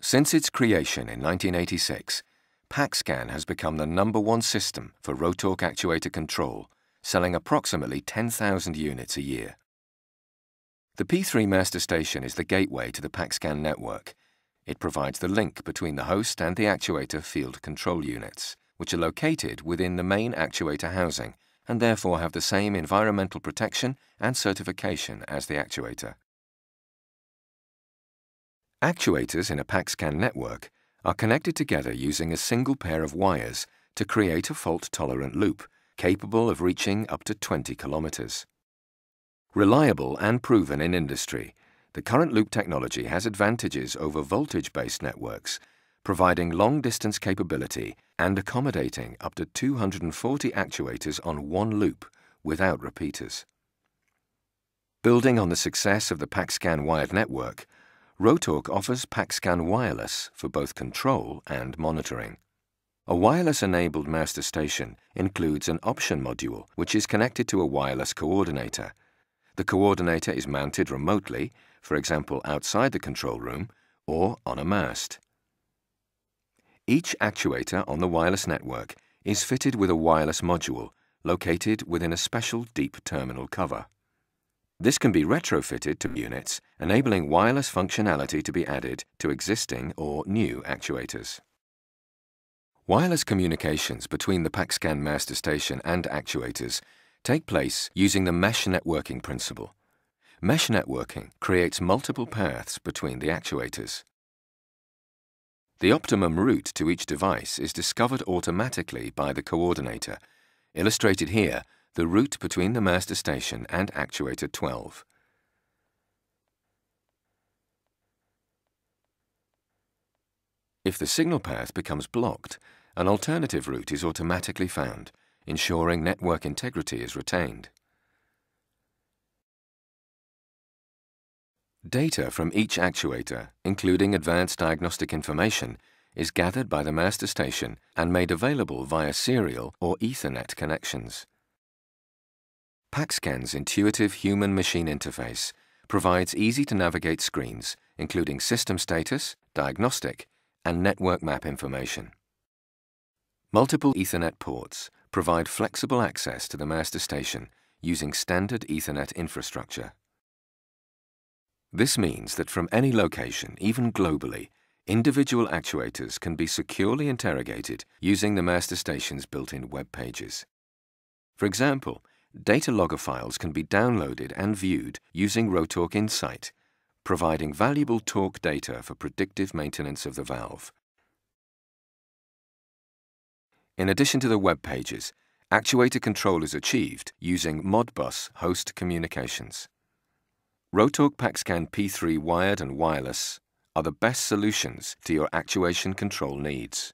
Since its creation in 1986, Pakscan has become the #1 system for Rotork actuator control, selling approximately 10,000 units a year. The P3 master station is the gateway to the Pakscan network. It provides the link between the host and the actuator field control units, which are located within the main actuator housing and therefore have the same environmental protection and certification as the actuator. Actuators in a Pakscan network are connected together using a single pair of wires to create a fault-tolerant loop capable of reaching up to 20 kilometers. Reliable and proven in industry, the current loop technology has advantages over voltage-based networks, providing long-distance capability and accommodating up to 240 actuators on one loop without repeaters. Building on the success of the Pakscan wired network, Rotork offers Pakscan Wireless for both control and monitoring. A wireless-enabled master station includes an option module which is connected to a wireless coordinator. The coordinator is mounted remotely, for example outside the control room, or on a mast. Each actuator on the wireless network is fitted with a wireless module located within a special deep terminal cover. This can be retrofitted to units, enabling wireless functionality to be added to existing or new actuators. Wireless communications between the Pakscan master station and actuators take place using the mesh networking principle. Mesh networking creates multiple paths between the actuators. The optimum route to each device is discovered automatically by the coordinator, illustrated here the route between the master station and actuator 12. If the signal path becomes blocked, an alternative route is automatically found, ensuring network integrity is retained. Data from each actuator, including advanced diagnostic information, is gathered by the master station and made available via serial or Ethernet connections. Pakscan's intuitive human-machine interface provides easy-to-navigate screens, including system status, diagnostic, and network map information. Multiple Ethernet ports provide flexible access to the master station using standard Ethernet infrastructure. This means that from any location, even globally, individual actuators can be securely interrogated using the master station's built-in web pages. For example, data logger files can be downloaded and viewed using Rotork Insight, providing valuable torque data for predictive maintenance of the valve. In addition to the web pages, actuator control is achieved using Modbus host communications. Rotork Pakscan P3 wired and wireless are the best solutions to your actuation control needs.